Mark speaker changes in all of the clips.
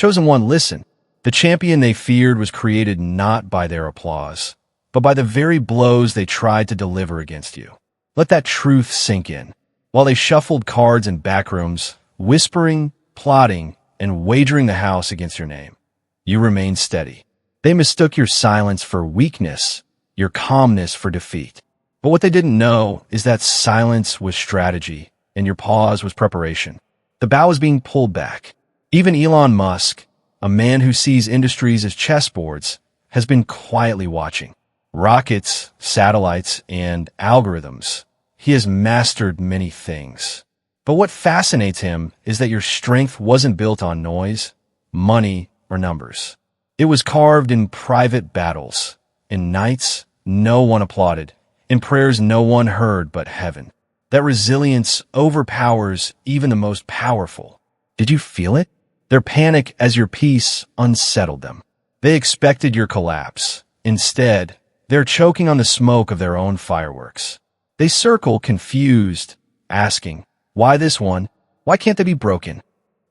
Speaker 1: Chosen one, listen. The champion they feared was created not by their applause, but by the very blows they tried to deliver against you. Let that truth sink in. While they shuffled cards in backrooms, whispering, plotting, and wagering the house against your name, you remained steady. They mistook your silence for weakness, your calmness for defeat. But what they didn't know is that silence was strategy, and your pause was preparation. The bow was being pulled back. Even Elon Musk, a man who sees industries as chessboards, has been quietly watching. Rockets, satellites, and algorithms. He has mastered many things. But what fascinates him is that your strength wasn't built on noise, money, or numbers. It was carved in private battles, in nights no one applauded, in prayers no one heard but heaven. That resilience overpowers even the most powerful. Did you feel it? Their panic as your peace unsettled them. They expected your collapse. Instead, they're choking on the smoke of their own fireworks. They circle confused, asking, why this one? Why can't they be broken?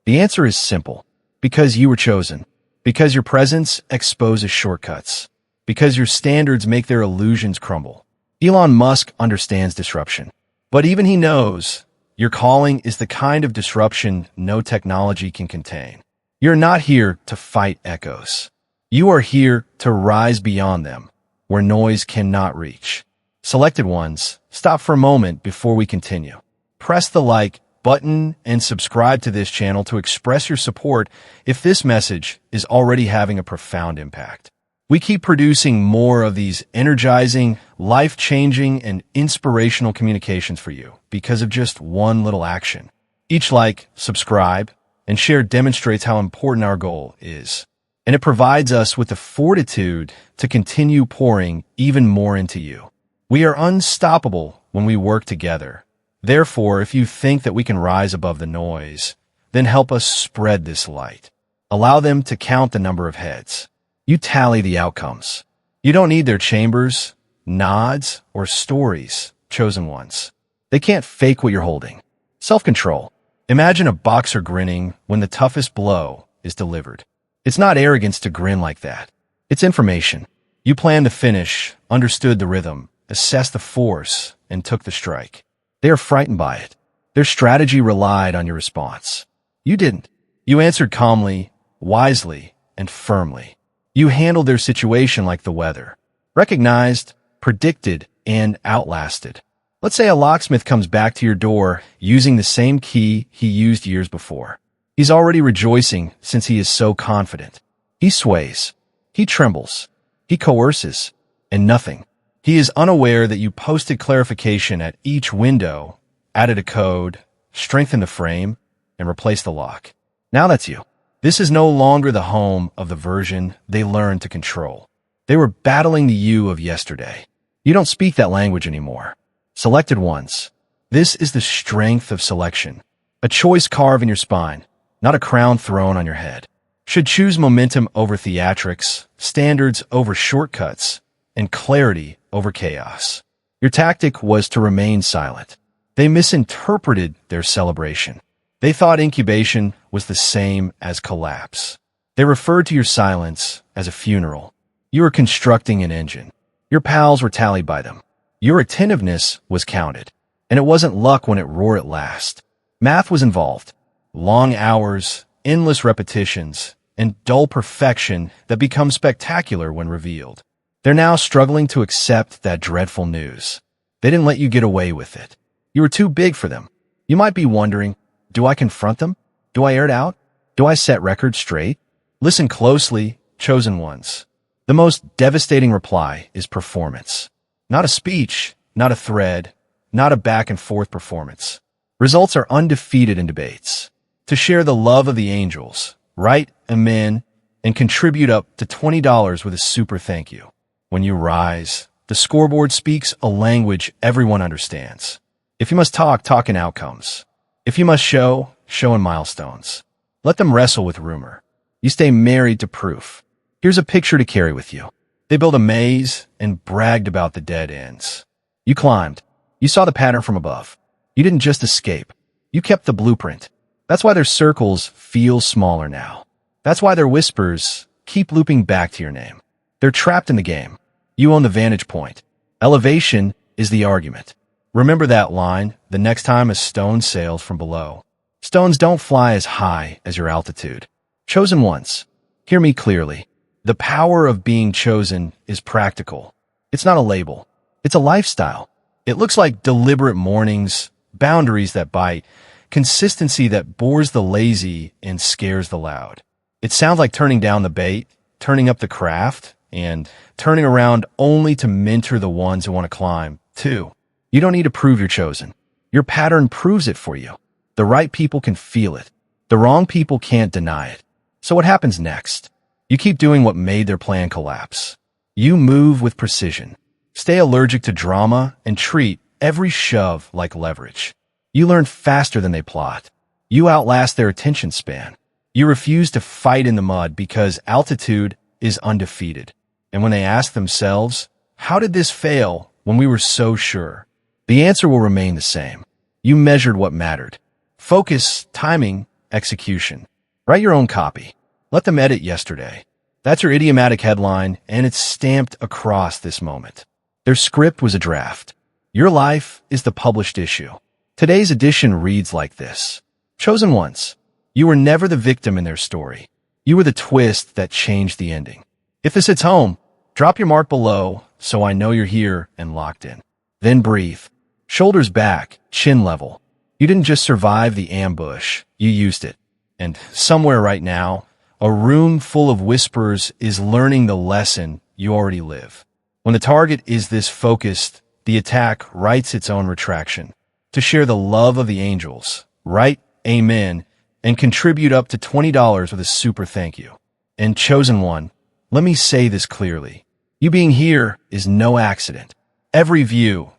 Speaker 1: The answer is simple. Because you were chosen. Because your presence exposes shortcuts. Because your standards make their illusions crumble. Elon Musk understands disruption. But even he knows your calling is the kind of disruption no technology can contain. You're not here to fight echoes. You are here to rise beyond them, where noise cannot reach. Selected ones, stop for a moment before we continue. Press the like button and subscribe to this channel to express your support if this message is already having a profound impact. We keep producing more of these energizing, life-changing, and inspirational communications for you because of just one little action. Each like, subscribe, and share demonstrates how important our goal is. And it provides us with the fortitude to continue pouring even more into you. We are unstoppable when we work together. Therefore, if you think that we can rise above the noise, then help us spread this light. Allow them to count the number of heads. You tally the outcomes. You don't need their chambers, nods, or stories, chosen ones. They can't fake what you're holding. Self-control. Imagine a boxer grinning when the toughest blow is delivered. It's not arrogance to grin like that. It's information. You planned the finish, understood the rhythm, assessed the force, and took the strike. They are frightened by it. Their strategy relied on your response. You didn't. You answered calmly, wisely, and firmly. You handled their situation like the weather. Recognized, predicted, and outlasted. Let's say a locksmith comes back to your door using the same key he used years before. He's already rejoicing since he is so confident. He sways. He trembles. He coerces. And nothing. He is unaware that you posted clarification at each window, added a code, strengthened the frame, and replaced the lock. Now that's you. This is no longer the home of the version they learned to control. They were battling the you of yesterday. You don't speak that language anymore. Selected ones. This is the strength of selection. A choice carved in your spine, not a crown thrown on your head. Should choose momentum over theatrics, standards over shortcuts, and clarity over chaos. Your tactic was to remain silent. They misinterpreted their celebration. They thought incubation was the same as collapse. They referred to your silence as a funeral. You were constructing an engine. Your pals were tallied by them. Your attentiveness was counted. And it wasn't luck when it roared at last. Math was involved. Long hours, endless repetitions, and dull perfection that become spectacular when revealed. They're now struggling to accept that dreadful news. They didn't let you get away with it. You were too big for them. You might be wondering, do I confront them? Do I air it out? Do I set records straight? Listen closely, chosen ones. The most devastating reply is performance. Not a speech, not a thread, not a back-and-forth performance. Results are undefeated in debates. To share the love of the angels, write, amend, and contribute up to $20 with a super thank you. When you rise, the scoreboard speaks a language everyone understands. If you must talk, talk in outcomes. If you must show, show in milestones. Let them wrestle with rumor. You stay married to proof. Here's a picture to carry with you. They built a maze and bragged about the dead ends. You climbed. You saw the pattern from above. You didn't just escape. You kept the blueprint. That's why their circles feel smaller now. That's why their whispers keep looping back to your name. They're trapped in the game. You own the vantage point. Elevation is the argument. Remember that line, the next time a stone sails from below. Stones don't fly as high as your altitude. Chosen ones, hear me clearly. The power of being chosen is practical. It's not a label. It's a lifestyle. It looks like deliberate mornings, boundaries that bite, consistency that bores the lazy and scares the loud. It sounds like turning down the bait, turning up the craft, and turning around only to mentor the ones who want to climb, too. You don't need to prove you're chosen. Your pattern proves it for you. The right people can feel it. The wrong people can't deny it. So what happens next? You keep doing what made their plan collapse. You move with precision. Stay allergic to drama and treat every shove like leverage. You learn faster than they plot. You outlast their attention span. You refuse to fight in the mud because altitude is undefeated. And when they ask themselves, how did this fail when we were so sure? The answer will remain the same. You measured what mattered. Focus, timing, execution. Write your own copy. Let them edit yesterday. That's your idiomatic headline, and it's stamped across this moment. Their script was a draft. Your life is the published issue. Today's edition reads like this. Chosen ones. You were never the victim in their story. You were the twist that changed the ending. If this hits home, drop your mark below so I know you're here and locked in. Then breathe. Shoulders back, chin level. You didn't just survive the ambush, you used it. And somewhere right now, a room full of whisperers is learning the lesson you already live. When the target is this focused, the attack writes its own retraction. To share the love of the angels, write amen, and contribute up to $20 with a super thank you. And chosen one, let me say this clearly. You being here is no accident. Every view,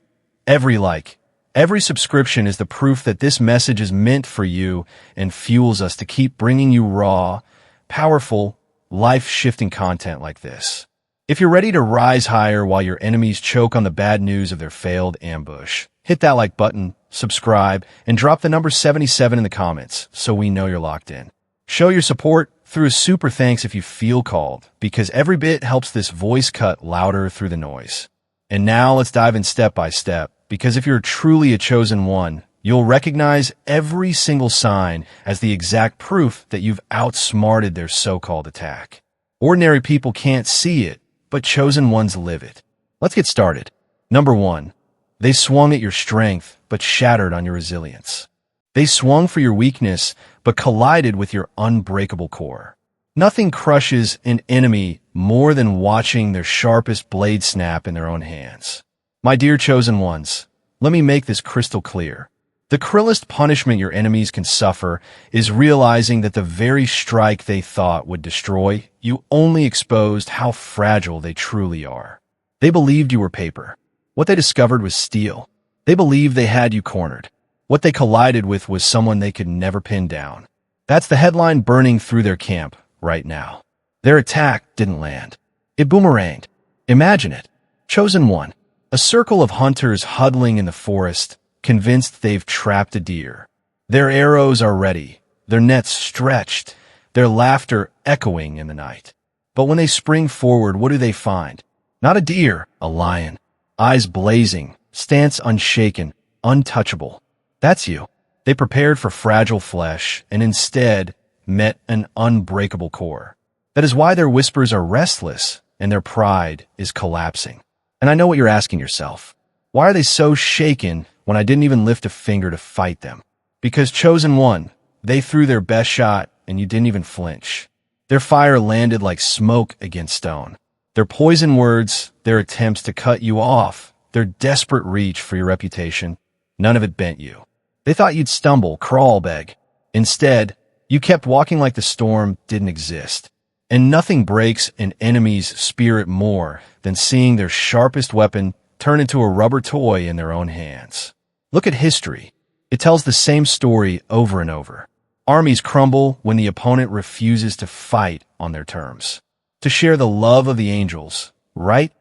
Speaker 1: every like, every subscription is the proof that this message is meant for you and fuels us to keep bringing you raw, powerful, life-shifting content like this. If you're ready to rise higher while your enemies choke on the bad news of their failed ambush, hit that like button, subscribe, and drop the number 77 in the comments so we know you're locked in. Show your support through a super thanks if you feel called, because every bit helps this voice cut louder through the noise. And now let's dive in step by step, because if you're truly a chosen one, you'll recognize every single sign as the exact proof that you've outsmarted their so-called attack. Ordinary people can't see it, but chosen ones live it. Let's get started. Number 1. They swung at your strength, but shattered on your resilience. They swung for your weakness, but collided with your unbreakable core. Nothing crushes an enemy more than watching their sharpest blade snap in their own hands. My dear chosen ones, let me make this crystal clear. The cruelest punishment your enemies can suffer is realizing that the very strike they thought would destroy you only exposed how fragile they truly are. They believed you were paper. What they discovered was steel. They believed they had you cornered. What they collided with was someone they could never pin down. That's the headline burning through their camp right now. Their attack didn't land. It boomeranged. Imagine it. Chosen one. A circle of hunters huddling in the forest, convinced they've trapped a deer. Their arrows are ready, their nets stretched, their laughter echoing in the night. But when they spring forward, what do they find? Not a deer, a lion. Eyes blazing, stance unshaken, untouchable. That's you. They prepared for fragile flesh and instead met an unbreakable core. That is why their whispers are restless and their pride is collapsing. And I know what you're asking yourself. Why are they so shaken when I didn't even lift a finger to fight them? Because chosen one, they threw their best shot and you didn't even flinch. Their fire landed like smoke against stone. Their poison words, their attempts to cut you off, their desperate reach for your reputation, none of it bent you. They thought you'd stumble, crawl, beg. Instead, you kept walking like the storm didn't exist. And nothing breaks an enemy's spirit more than seeing their sharpest weapon turn into a rubber toy in their own hands. Look at history. It tells the same story over and over. Armies crumble when the opponent refuses to fight on their terms. To share the love of the angels, write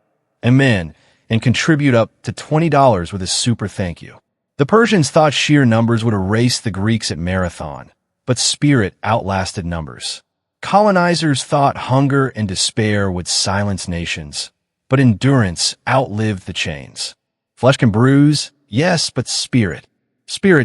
Speaker 1: amen, and contribute up to $20 with a super thank you. The Persians thought sheer numbers would erase the Greeks at Marathon, but spirit outlasted numbers. Colonizers thought hunger and despair would silence nations, but endurance outlived the chains. Flesh can bruise, yes, but spirit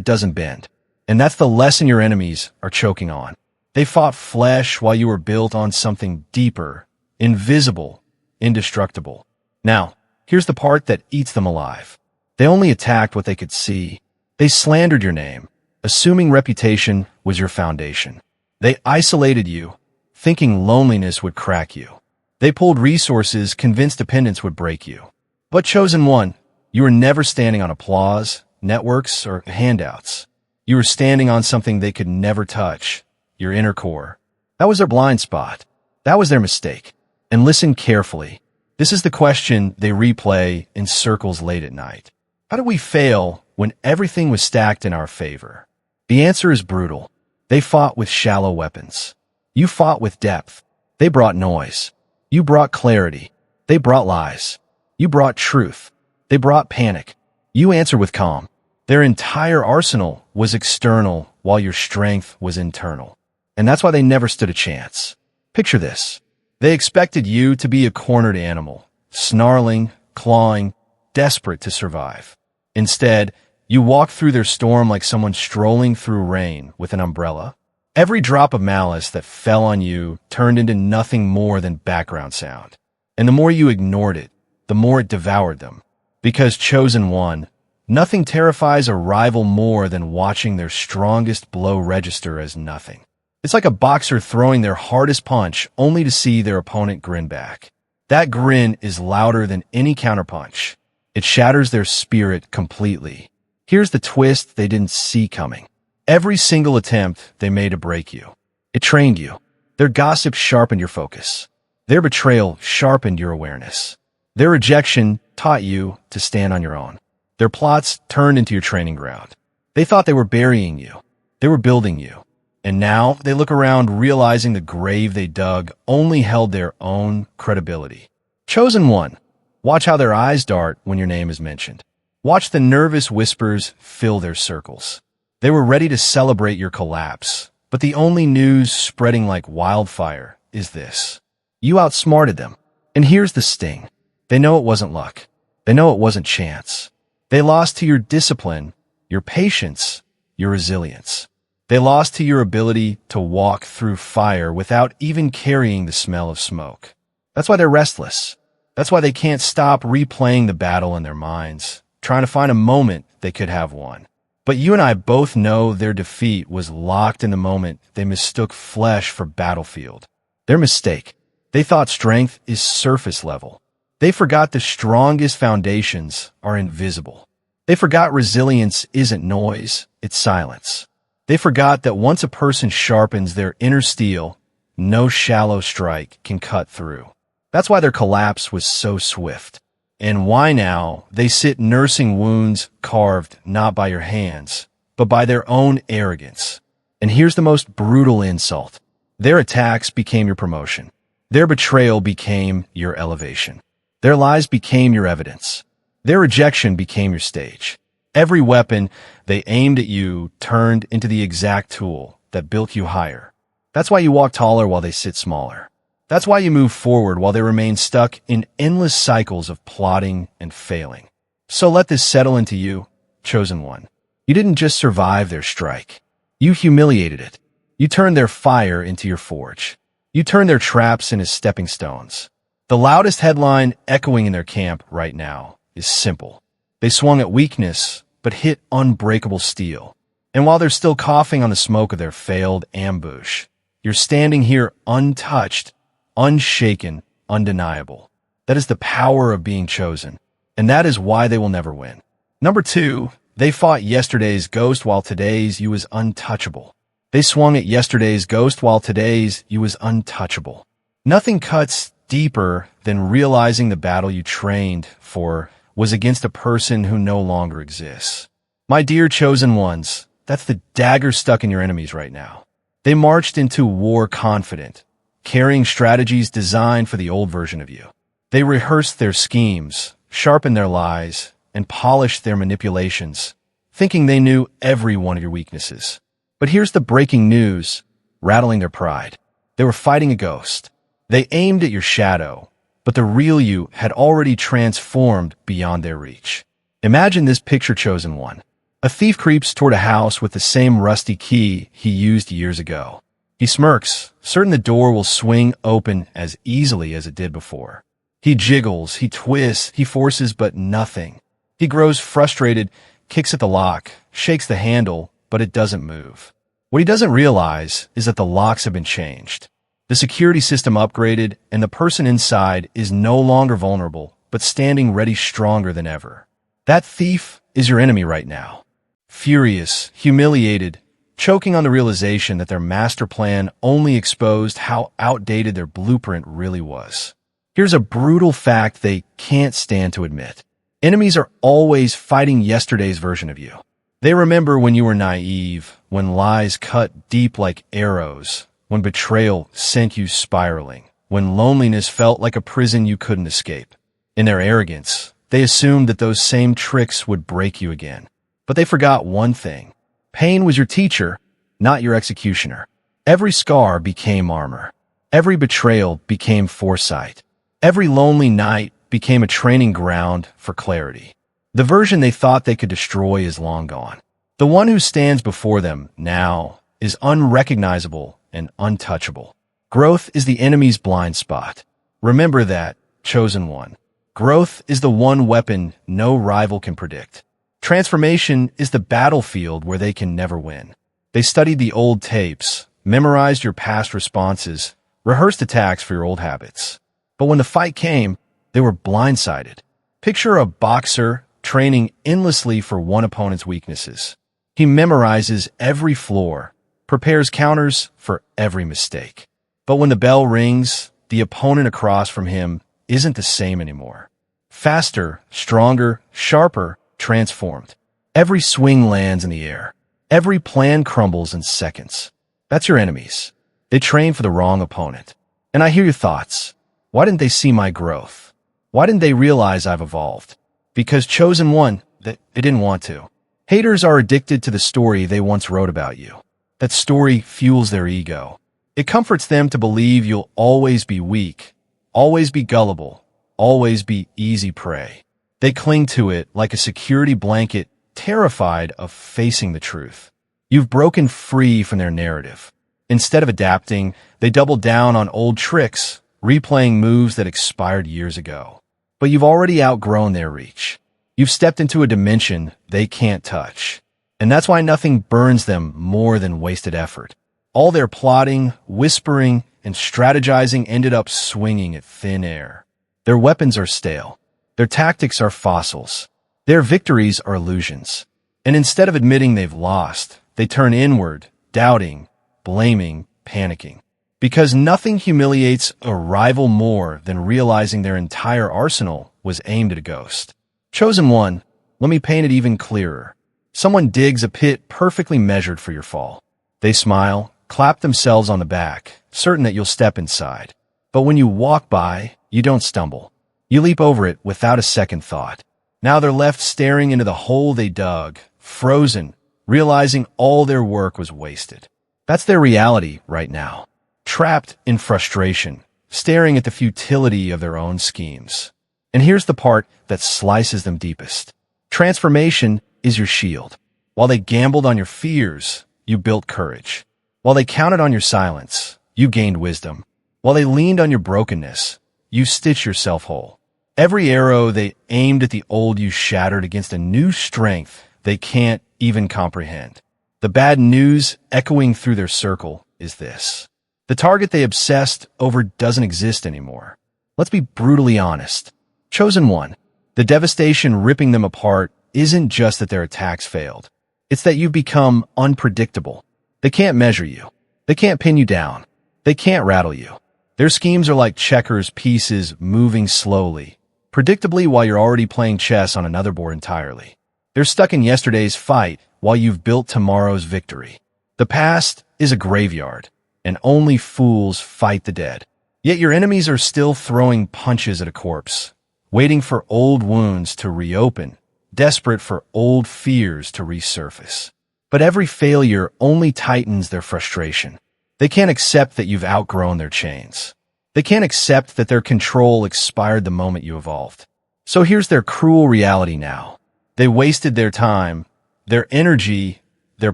Speaker 1: doesn't bend. And that's the lesson your enemies are choking on. They fought flesh while you were built on something deeper, invisible, indestructible. Now, here's the part that eats them alive. They only attacked what they could see. They slandered your name, assuming reputation was your foundation. They isolated you, thinking loneliness would crack you. They pulled resources, convinced dependence would break you. But chosen one, you were never standing on applause, networks, or handouts. You were standing on something they could never touch, your inner core. That was their blind spot. That was their mistake. And listen carefully. This is the question they replay in circles late at night. How did we fail when everything was stacked in our favor? The answer is brutal. They fought with shallow weapons. You fought with depth. They brought noise. You brought clarity. They brought lies. You brought truth. They brought panic. You answered with calm. Their entire arsenal was external while your strength was internal. And that's why they never stood a chance. Picture this. They expected you to be a cornered animal, snarling, clawing, desperate to survive. Instead, you walked through their storm like someone strolling through rain with an umbrella. Every drop of malice that fell on you turned into nothing more than background sound. And the more you ignored it, the more it devoured them. Because chosen one, nothing terrifies a rival more than watching their strongest blow register as nothing. It's like a boxer throwing their hardest punch only to see their opponent grin back. That grin is louder than any counterpunch. It shatters their spirit completely. Here's the twist they didn't see coming. Every single attempt they made to break you, it trained you. Their gossip sharpened your focus. Their betrayal sharpened your awareness. Their rejection taught you to stand on your own. Their plots turned into your training ground. They thought they were burying you. They were building you. And now they look around realizing the grave they dug only held their own credibility. Chosen one, watch how their eyes dart when your name is mentioned. Watch the nervous whispers fill their circles. They were ready to celebrate your collapse, but the only news spreading like wildfire is this. You outsmarted them. And here's the sting. They know it wasn't luck. They know it wasn't chance. They lost to your discipline, your patience, your resilience. They lost to your ability to walk through fire without even carrying the smell of smoke. That's why they're restless. That's why they can't stop replaying the battle in their minds, trying to find a moment they could have won. But you and I both know their defeat was locked in the moment they mistook flesh for battlefield. Their mistake. They thought strength is surface level. They forgot the strongest foundations are invisible. They forgot resilience isn't noise, it's silence. They forgot that once a person sharpens their inner steel, no shallow strike can cut through. That's why their collapse was so swift. And why now they sit nursing wounds carved not by your hands, but by their own arrogance. And here's the most brutal insult. Their attacks became your promotion. Their betrayal became your elevation. Their lies became your evidence. Their rejection became your stage. Every weapon they aimed at you turned into the exact tool that built you higher. That's why you walk taller while they sit smaller. That's why you move forward while they remain stuck in endless cycles of plotting and failing. So let this settle into you, chosen one. You didn't just survive their strike. You humiliated it. You turned their fire into your forge. You turned their traps into stepping stones. The loudest headline echoing in their camp right now is simple. They swung at weakness, but hit unbreakable steel. And while they're still coughing on the smoke of their failed ambush, you're standing here untouched, unshaken, undeniable. That is the power of being chosen. And that is why they will never win. Number 2, they fought yesterday's ghost while today's you is untouchable. They swung at yesterday's ghost while today's you is untouchable. Nothing cuts deeper than realizing the battle you trained for was against a person who no longer exists. My dear chosen ones, that's the dagger stuck in your enemies right now. They marched into war confident, carrying strategies designed for the old version of you. They rehearsed their schemes, sharpened their lies, and polished their manipulations, thinking they knew every one of your weaknesses. But here's the breaking news, rattling their pride. They were fighting a ghost. They aimed at your shadow, but the real you had already transformed beyond their reach. Imagine this picture, Chosen One. A thief creeps toward a house with the same rusty key he used years ago. He smirks, certain the door will swing open as easily as it did before. He jiggles, he twists, he forces, but nothing. He grows frustrated, kicks at the lock, shakes the handle, but it doesn't move. What he doesn't realize is that the locks have been changed. The security system upgraded, and the person inside is no longer vulnerable, but standing ready, stronger than ever. That thief is your enemy right now. Furious, humiliated, choking on the realization that their master plan only exposed how outdated their blueprint really was. Here's a brutal fact they can't stand to admit. Enemies are always fighting yesterday's version of you. They remember when you were naive, when lies cut deep like arrows, when betrayal sent you spiraling, when loneliness felt like a prison you couldn't escape. In their arrogance, they assumed that those same tricks would break you again. But they forgot one thing. Pain was your teacher, not your executioner. Every scar became armor. Every betrayal became foresight. Every lonely night became a training ground for clarity. The version they thought they could destroy is long gone. The one who stands before them now is unrecognizable and untouchable. Growth is the enemy's blind spot. Remember that, Chosen One. Growth is the one weapon no rival can predict. Transformation is the battlefield where they can never win. They studied the old tapes, memorized your past responses, rehearsed attacks for your old habits. But when the fight came, they were blindsided. Picture a boxer training endlessly for one opponent's weaknesses. He memorizes every floor, prepares counters for every mistake. But when the bell rings, the opponent across from him isn't the same anymore. Faster, stronger, sharper, transformed. Every swing lands in the air. Every plan crumbles in seconds. That's your enemies. They train for the wrong opponent. And I hear your thoughts. Why didn't they see my growth? Why didn't they realize I've evolved? Because, Chosen One, they didn't want to. Haters are addicted to the story they once wrote about you. That story fuels their ego. It comforts them to believe you'll always be weak, always be gullible, always be easy prey. They cling to it like a security blanket, terrified of facing the truth. You've broken free from their narrative. Instead of adapting, they double down on old tricks, replaying moves that expired years ago. But you've already outgrown their reach. You've stepped into a dimension they can't touch. And that's why nothing burns them more than wasted effort. All their plotting, whispering, and strategizing ended up swinging at thin air. Their weapons are stale. Their tactics are fossils. Their victories are illusions. And instead of admitting they've lost, they turn inward, doubting, blaming, panicking. Because nothing humiliates a rival more than realizing their entire arsenal was aimed at a ghost. Chosen One, let me paint it even clearer. Someone digs a pit perfectly measured for your fall. They smile, clap themselves on the back, certain that you'll step inside. But when you walk by, you don't stumble. You leap over it without a second thought. Now they're left staring into the hole they dug, frozen, realizing all their work was wasted. That's their reality right now. Trapped in frustration, staring at the futility of their own schemes. And here's the part that slices them deepest. Transformation is your shield. While they gambled on your fears, you built courage. While they counted on your silence, you gained wisdom. While they leaned on your brokenness, you stitched yourself whole. Every arrow they aimed at the old you shattered against a new strength they can't even comprehend. The bad news echoing through their circle is this. The target they obsessed over doesn't exist anymore. Let's be brutally honest. Chosen One, the devastation ripping them apart isn't just that their attacks failed. It's that you've become unpredictable. They can't measure you. They can't pin you down. They can't rattle you. Their schemes are like checkers pieces moving slowly, predictably while you're already playing chess on another board entirely. They're stuck in yesterday's fight while you've built tomorrow's victory. The past is a graveyard, and only fools fight the dead. Yet your enemies are still throwing punches at a corpse, waiting for old wounds to reopen, desperate for old fears to resurface. But every failure only tightens their frustration. They can't accept that you've outgrown their chains. They can't accept that their control expired the moment you evolved. So here's their cruel reality now. They wasted their time, their energy, their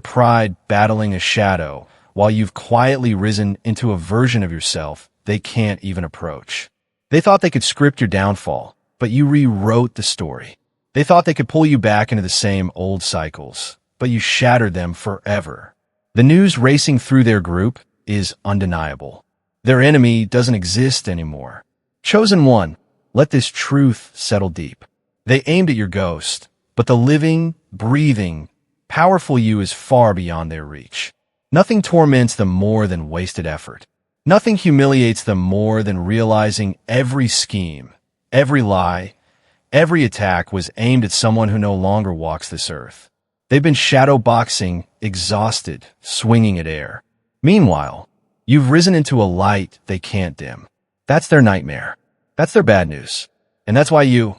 Speaker 1: pride battling a shadow, while you've quietly risen into a version of yourself they can't even approach. They thought they could script your downfall, but you rewrote the story. They thought they could pull you back into the same old cycles, but you shattered them forever. The news racing through their group is undeniable. Their enemy doesn't exist anymore. Chosen one, let this truth settle deep. They aimed at your ghost, but the living, breathing, powerful you is far beyond their reach. Nothing torments them more than wasted effort. Nothing humiliates them more than realizing every scheme, every lie, every attack was aimed at someone who no longer walks this earth. They've been shadow boxing, exhausted, swinging at air. Meanwhile, you've risen into a light they can't dim. That's their nightmare. That's their bad news. And that's why you,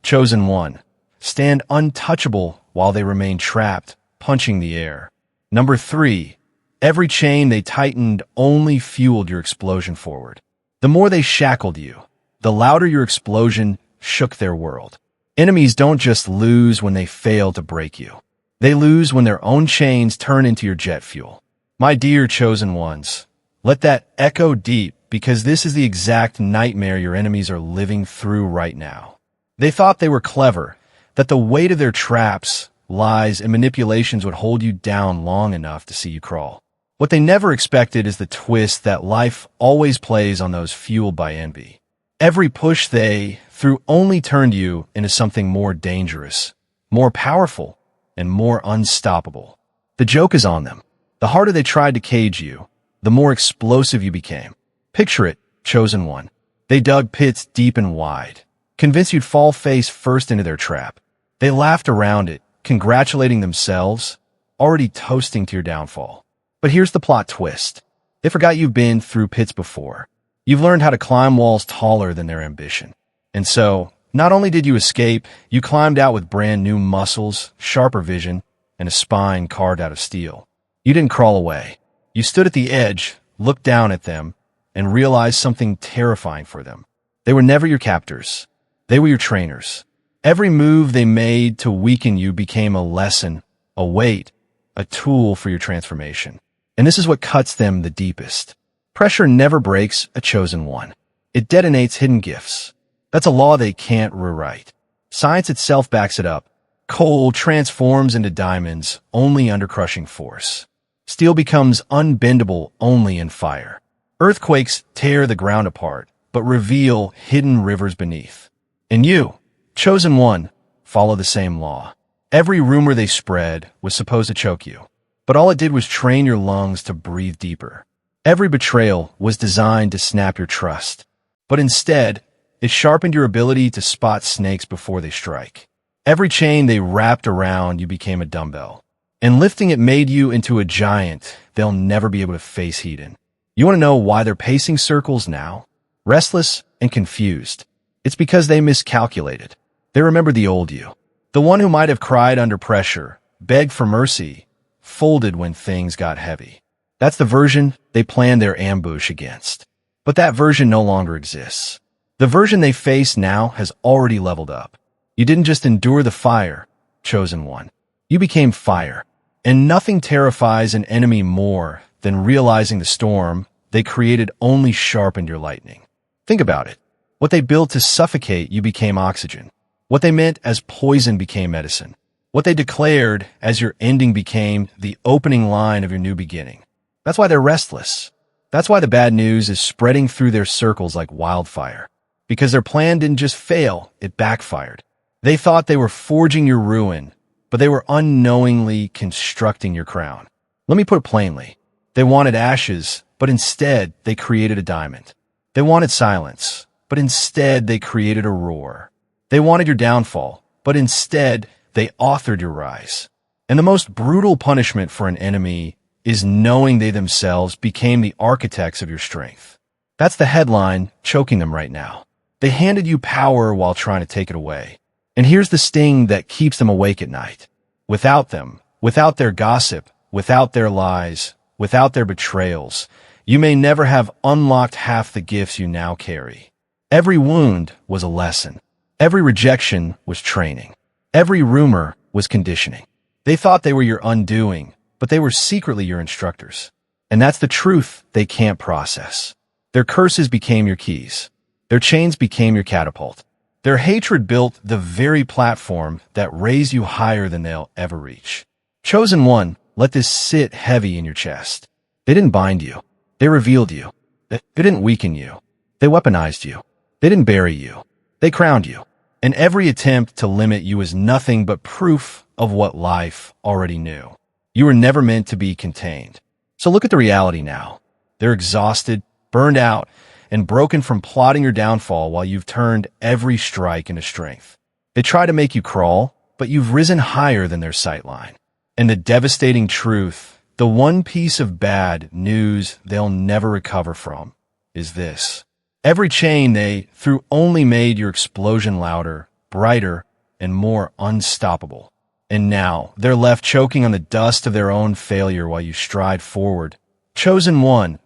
Speaker 1: chosen one, stand untouchable while they remain trapped, punching the air. Number 3, every chain they tightened only fueled your explosion forward. The more they shackled you, the louder your explosion shook their world. Enemies don't just lose when they fail to break you. They lose when their own chains turn into your jet fuel. My dear chosen ones, let that echo deep, because this is the exact nightmare your enemies are living through right now. They thought they were clever, that the weight of their traps, lies, and manipulations would hold you down long enough to see you crawl. What they never expected is the twist that life always plays on those fueled by envy. Every push they threw only turned you into something more dangerous, more powerful, and more unstoppable. The joke is on them. The harder they tried to cage you, the more explosive you became. Picture it, chosen one. They dug pits deep and wide, convinced you'd fall face first into their trap. They laughed around it, congratulating themselves, already toasting to your downfall. But here's the plot twist. They forgot you've been through pits before. You've learned how to climb walls taller than their ambition. And so, not only did you escape, you climbed out with brand new muscles, sharper vision, and a spine carved out of steel. You didn't crawl away. You stood at the edge, looked down at them, and realized something terrifying for them. They were never your captors. They were your trainers. Every move they made to weaken you became a lesson, a weight, a tool for your transformation. And this is what cuts them the deepest. Pressure never breaks a chosen one. It detonates hidden gifts. That's a law they can't rewrite. Science itself backs it up. Coal transforms into diamonds only under crushing force. Steel becomes unbendable only in fire. Earthquakes tear the ground apart, but reveal hidden rivers beneath. And you, chosen one, follow the same law. Every rumor they spread was supposed to choke you, but all it did was train your lungs to breathe deeper. Every betrayal was designed to snap your trust, but instead, it sharpened your ability to spot snakes before they strike. Every chain they wrapped around you became a dumbbell, and lifting it made you into a giant they'll never be able to face heat in. You want to know why they're pacing circles now? Restless and confused. It's because they miscalculated. They remember the old you. The one who might have cried under pressure, begged for mercy, folded when things got heavy. That's the version they planned their ambush against. But that version no longer exists. The version they face now has already leveled up. You didn't just endure the fire, chosen one. You became fire. And nothing terrifies an enemy more than realizing the storm they created only sharpened your lightning. Think about it. What they built to suffocate you became oxygen. What they meant as poison became medicine. What they declared as your ending became the opening line of your new beginning. That's why they're restless. That's why the bad news is spreading through their circles like wildfire. Because their plan didn't just fail, it backfired. They thought they were forging your ruin, but they were unknowingly constructing your crown. Let me put it plainly. They wanted ashes, but instead they created a diamond. They wanted silence, but instead they created a roar. They wanted your downfall, but instead they authored your rise. And the most brutal punishment for an enemy is knowing they themselves became the architects of your strength. That's the headline choking them right now. They handed you power while trying to take it away. And here's the sting that keeps them awake at night. Without them, without their gossip, without their lies, without their betrayals, You may never have unlocked half the gifts you now carry. Every wound was a lesson. Every rejection was training. Every rumor was conditioning. They thought they were your undoing, but they were secretly your instructors. And that's the truth they can't process. Their curses became your keys. Their chains became your catapult. Their hatred built the very platform that raised you higher than they'll ever reach. Chosen one, let this sit heavy in your chest. They didn't bind you. They revealed you. They didn't weaken you. They weaponized you. They didn't bury you. They crowned you. And every attempt to limit you is nothing but proof of what life already knew. You were never meant to be contained. So look at the reality now. They're exhausted, burned out, and broken from plotting your downfall while you've turned every strike into strength. They try to make you crawl, but you've risen higher than their sightline. And the devastating truth, the one piece of bad news they'll never recover from, is this. Every chain they threw only made your explosion louder, brighter, and more unstoppable. And now, they're left choking on the dust of their own failure while you stride forward. Chosen one,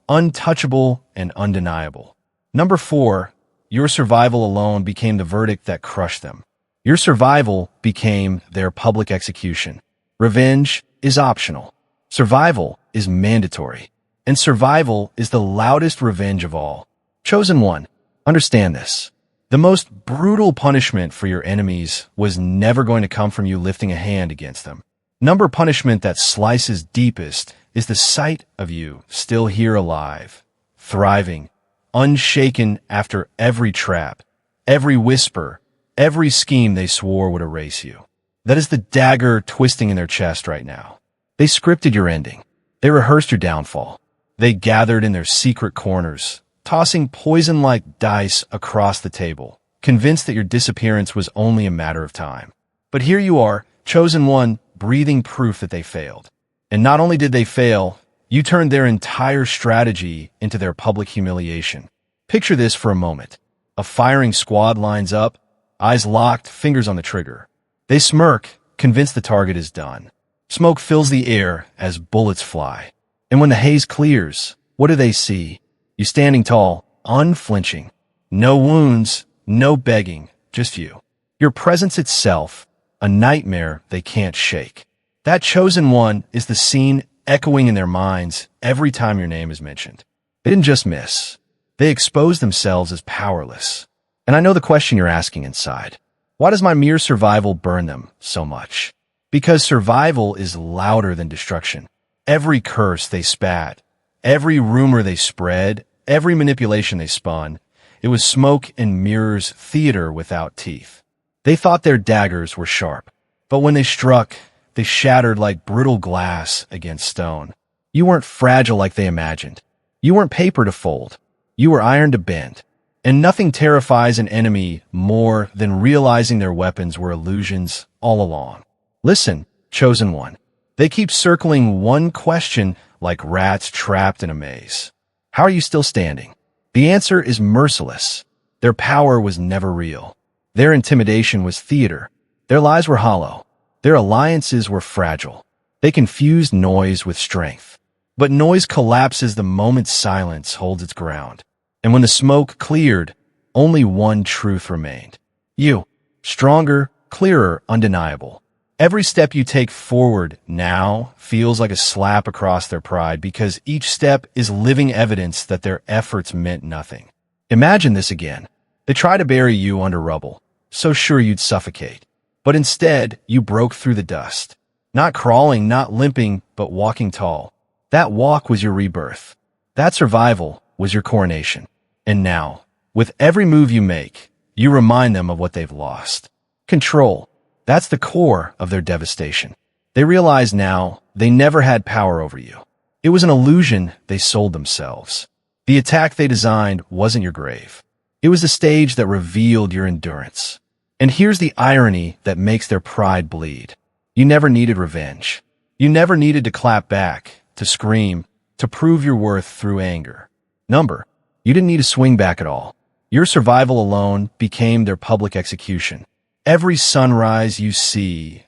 Speaker 1: untouchable and undeniable. Number 4, your survival alone became the verdict that crushed them. Your survival became their public execution. Revenge is optional. Survival is mandatory. And survival is the loudest revenge of all. Chosen one, understand this. The most brutal punishment for your enemies was never going to come from you lifting a hand against them. Number punishment that slices deepest is the sight of you still here alive, thriving, unshaken after every trap, every whisper, every scheme they swore would erase you. That is the dagger twisting in their chest right now. They scripted your ending. They rehearsed your downfall. They gathered in their secret corners, tossing poison-like dice across the table, convinced that your disappearance was only a matter of time. But here you are, chosen one, breathing proof that they failed. And not only did they fail, you turned their entire strategy into their public humiliation. Picture this for a moment. A firing squad lines up, eyes locked, fingers on the trigger. They smirk, convinced the target is done. Smoke fills the air as bullets fly. And when the haze clears, what do they see? You standing tall, unflinching. No wounds, no begging, just you. Your presence itself, a nightmare they can't shake. That chosen one is the scene echoing in their minds every time your name is mentioned. They didn't just miss. They exposed themselves as powerless. And I know the question you're asking inside. Why does my mere survival burn them so much? Because survival is louder than destruction. Every curse they spat, every rumor they spread, every manipulation they spun, it was smoke and mirrors theater without teeth. They thought their daggers were sharp, but when they struck, they shattered like brittle glass against stone. You weren't fragile like they imagined. You weren't paper to fold. You were iron to bend. And nothing terrifies an enemy more than realizing their weapons were illusions all along. Listen, chosen one. They keep circling one question like rats trapped in a maze. How are you still standing? The answer is merciless. Their power was never real. Their intimidation was theater. Their lies were hollow. Their alliances were fragile. They confused noise with strength. But noise collapses the moment silence holds its ground. And when the smoke cleared, only one truth remained. You, stronger, clearer, undeniable. Every step you take forward now feels like a slap across their pride because each step is living evidence that their efforts meant nothing. Imagine this again. They try to bury you under rubble, so sure you'd suffocate. But instead, you broke through the dust. Not crawling, not limping, but walking tall. That walk was your rebirth. That survival was your coronation. And now, with every move you make, you remind them of what they've lost. Control. That's the core of their devastation. They realize now they never had power over you. It was an illusion they sold themselves. The attack they designed wasn't your grave. It was the stage that revealed your endurance. And here's the irony that makes their pride bleed. You never needed revenge. You never needed to clap back, to scream, to prove your worth through anger. You didn't need to swing back at all. Your survival alone became their public execution. Every sunrise you see,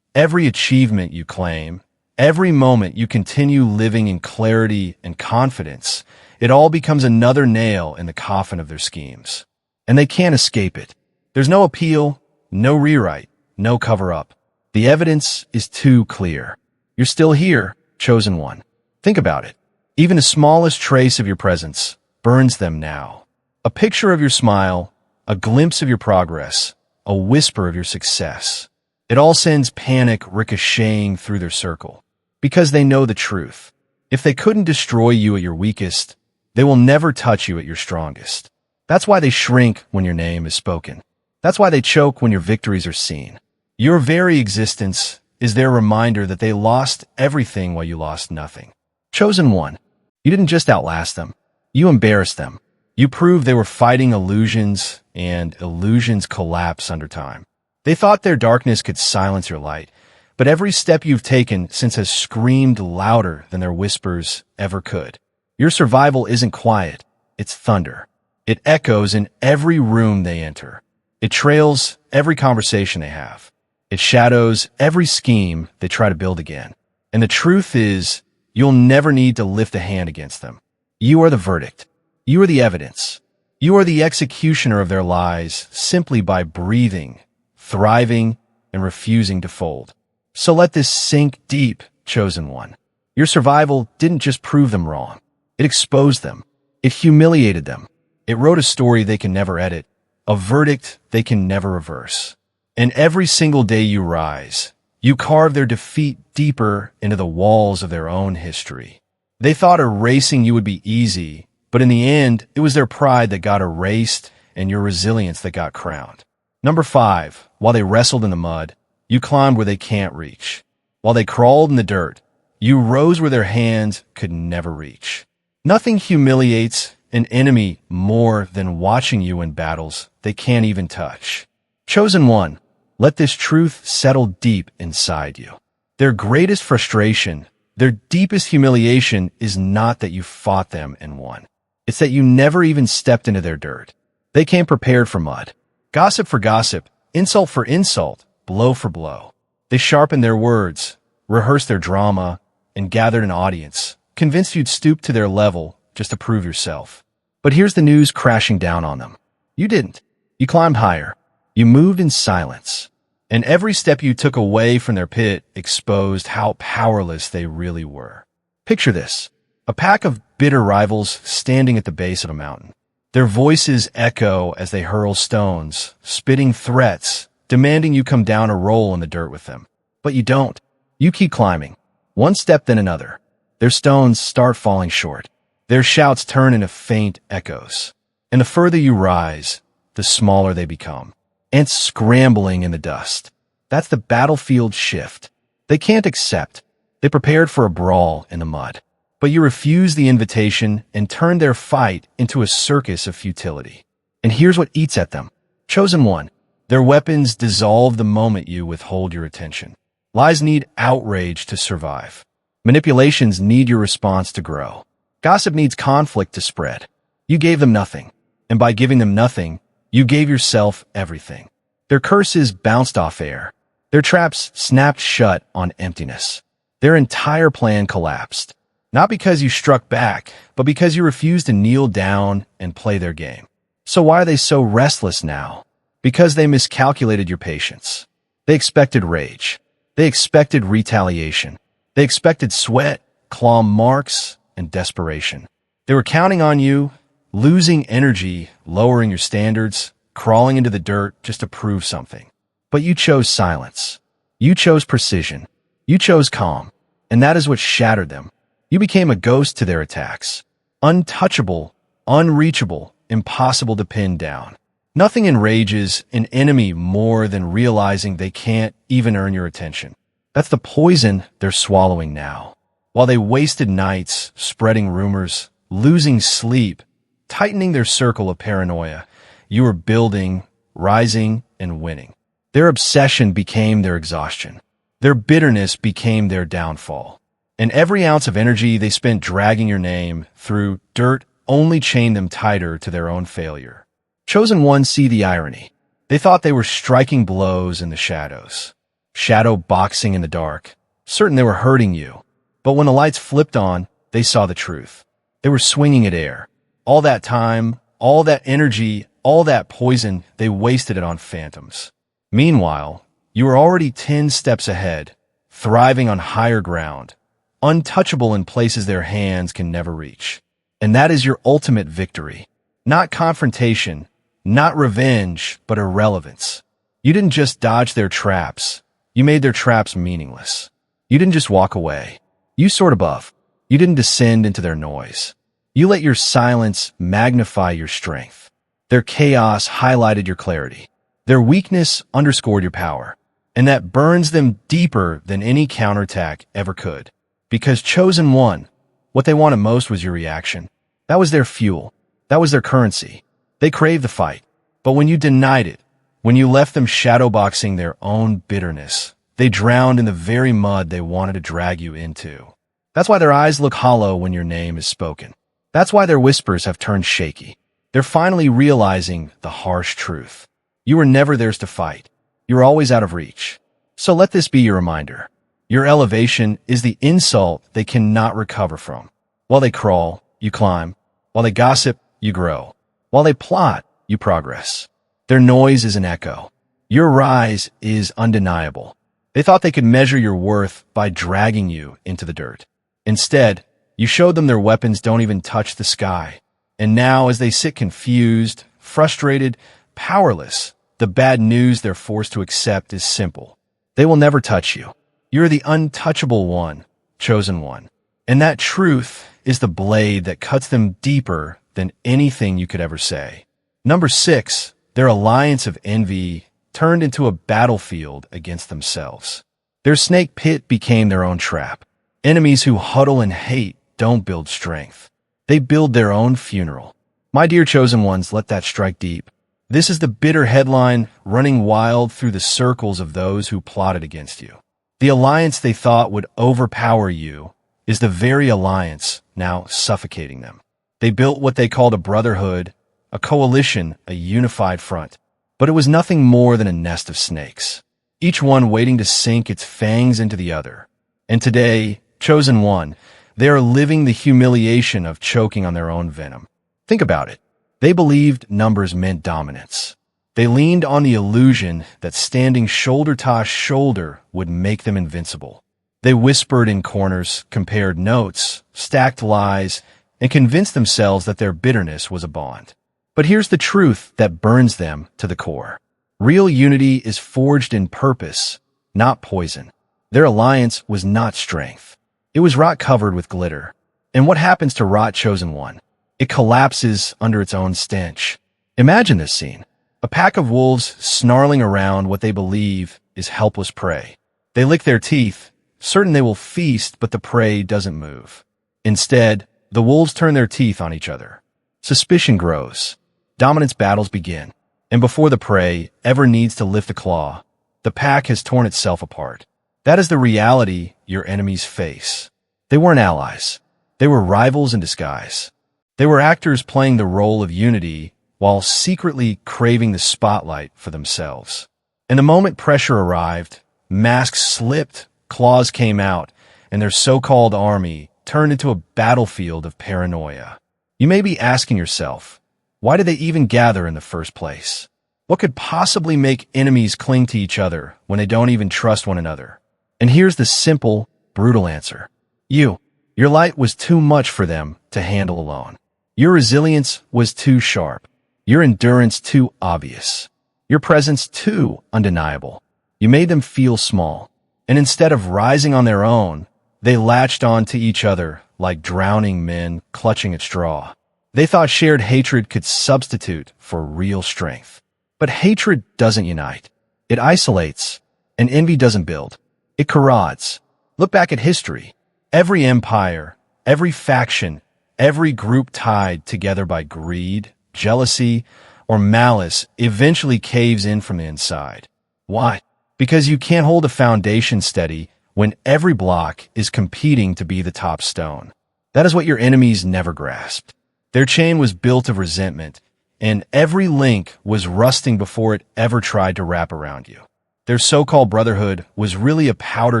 Speaker 1: every achievement you claim, Every moment you continue living in clarity and confidence, it all becomes another nail in the coffin of their schemes. And they can't escape it. There's no appeal, no rewrite, no cover-up. The evidence is too clear. You're still here, chosen one. Think about it. Even the smallest trace of your presence burns them now. A picture of your smile, a glimpse of your progress, a whisper of your success. It all sends panic ricocheting through their circle. Because they know the truth. If they couldn't destroy you at your weakest, they will never touch you at your strongest. That's why they shrink when your name is spoken. That's why they choke when your victories are seen. Your very existence is their reminder that they lost everything while you lost nothing. Chosen one. You didn't just outlast them. You embarrassed them. You proved they were fighting illusions, and illusions collapse under time. They thought their darkness could silence your light, but every step you've taken since has screamed louder than their whispers ever could. Your survival isn't quiet, it's thunder. It echoes in every room they enter. It trails every conversation they have. It shadows every scheme they try to build again. And the truth is, you'll never need to lift a hand against them. You are the verdict. You are the evidence. You are the executioner of their lies simply by breathing, thriving, and refusing to fold. So let this sink deep, chosen one. Your survival didn't just prove them wrong. It exposed them. It humiliated them. It wrote a story they can never edit, a verdict they can never reverse. And every single day you rise, you carve their defeat deeper into the walls of their own history. They thought erasing you would be easy, but in the end, it was their pride that got erased and your resilience that got crowned. Number 5, while they wrestled in the mud, you climbed where they can't reach. While they crawled in the dirt, you rose where their hands could never reach. Nothing humiliates an enemy more than watching you in battles they can't even touch. Chosen one, let this truth settle deep inside you. Their greatest frustration, their deepest humiliation is not that you fought them and won. It's that you never even stepped into their dirt. They came prepared for mud. Gossip for gossip, insult for insult, blow for blow. They sharpened their words, rehearsed their drama, and gathered an audience, convinced you'd stoop to their level just to prove yourself. But here's the news crashing down on them. You didn't. You climbed higher. You moved in silence. And every step you took away from their pit exposed how powerless they really were. Picture this. A pack of bitter rivals standing at the base of a mountain. Their voices echo as they hurl stones, spitting threats, demanding you come down a roll in the dirt with them. But you don't. You keep climbing. One step then another. Their stones start falling short. Their shouts turn into faint echoes. And the further you rise, the smaller they become. Ants scrambling in the dust. That's the battlefield shift. They can't accept. They prepared for a brawl in the mud. But you refuse the invitation and turn their fight into a circus of futility. And here's what eats at them. Chosen one. Their weapons dissolve the moment you withhold your attention. Lies need outrage to survive. Manipulations need your response to grow. Gossip needs conflict to spread. You gave them nothing. And by giving them nothing, you gave yourself everything. Their curses bounced off air. Their traps snapped shut on emptiness. Their entire plan collapsed. Not because you struck back, but because you refused to kneel down and play their game. So why are they so restless now? Because they miscalculated your patience. They expected rage. They expected retaliation. They expected sweat, claw marks, and desperation. They were counting on you, losing energy, lowering your standards, crawling into the dirt just to prove something. But you chose silence. You chose precision. You chose calm. And that is what shattered them. You became a ghost to their attacks. Untouchable, unreachable, impossible to pin down. Nothing enrages an enemy more than realizing they can't even earn your attention. That's the poison they're swallowing now. While they wasted nights spreading rumors, losing sleep, tightening their circle of paranoia, you were building, rising, and winning. Their obsession became their exhaustion. Their bitterness became their downfall. And every ounce of energy they spent dragging your name through dirt only chained them tighter to their own failure. Chosen ones see the irony. They thought they were striking blows in the shadows. Shadow boxing in the dark. certain they were hurting you. But when the lights flipped on, they saw the truth. They were swinging at air. All that time, all that energy, all that poison, they wasted it on phantoms. Meanwhile, you were already 10 steps ahead, thriving on higher ground, untouchable in places their hands can never reach. And that is your ultimate victory. Not confrontation, not revenge, but irrelevance. You didn't just dodge their traps. You made their traps meaningless. You didn't just walk away. You soared above. You didn't descend into their noise. You let your silence magnify your strength. Their chaos highlighted your clarity. Their weakness underscored your power. And that burns them deeper than any counterattack ever could. Because Chosen One, what they wanted most was your reaction. That was their fuel. That was their currency. They craved the fight. But when you denied it, when you left them shadowboxing their own bitterness, they drowned in the very mud they wanted to drag you into. That's why their eyes look hollow when your name is spoken. That's why their whispers have turned shaky. They're finally realizing the harsh truth. You were never theirs to fight. You were always out of reach. So let this be your reminder. Your elevation is the insult they cannot recover from. While they crawl, you climb. While they gossip, you grow. While they plot, you progress. Their noise is an echo. Your rise is undeniable. They thought they could measure your worth by dragging you into the dirt. Instead, you showed them their weapons don't even touch the sky. And now, as they sit confused, frustrated, powerless, the bad news they're forced to accept is simple. They will never touch you. You're the untouchable one, chosen one. And that truth is the blade that cuts them deeper than anything you could ever say. Number 6, their alliance of envy turned into a battlefield against themselves. Their snake pit became their own trap. Enemies who huddle and hate don't build strength. They build their own funeral. My dear chosen ones, let that strike deep. This is the bitter headline running wild through the circles of those who plotted against you. The alliance they thought would overpower you is the very alliance now suffocating them. They built what they called a brotherhood, a coalition, a unified front. But it was nothing more than a nest of snakes, each one waiting to sink its fangs into the other. And today, chosen one, they are living the humiliation of choking on their own venom. Think about it. They believed numbers meant dominance. They leaned on the illusion that standing shoulder to shoulder would make them invincible. They whispered in corners, compared notes, stacked lies, and convinced themselves that their bitterness was a bond. But here's the truth that burns them to the core. Real unity is forged in purpose, not poison. Their alliance was not strength. It was rot covered with glitter. And what happens to rot chosen one? It collapses under its own stench. Imagine this scene. A pack of wolves snarling around what they believe is helpless prey. They lick their teeth, certain they will feast, but the prey doesn't move. Instead, the wolves turn their teeth on each other. Suspicion grows. Dominance battles begin. And before the prey ever needs to lift a claw, the pack has torn itself apart. That is the reality your enemies face. They weren't allies. They were rivals in disguise. They were actors playing the role of unity while secretly craving the spotlight for themselves. And the moment pressure arrived, masks slipped, claws came out, and their so-called army turned into a battlefield of paranoia. You may be asking yourself, why did they even gather in the first place? What could possibly make enemies cling to each other when they don't even trust one another? And here's the simple, brutal answer. Your light was too much for them to handle alone. Your resilience was too sharp. Your endurance too obvious. Your presence too undeniable. You made them feel small. And instead of rising on their own, they latched on to each other like drowning men clutching at straw. They thought shared hatred could substitute for real strength. But hatred doesn't unite. It isolates. And envy doesn't build. It corrodes. Look back at history. Every empire, every faction, every group tied together by greed, jealousy, or malice eventually caves in from the inside. Why? Because you can't hold a foundation steady when every block is competing to be the top stone. That is what your enemies never grasped. Their chain was built of resentment, and every link was rusting before it ever tried to wrap around you. Their so-called brotherhood was really a powder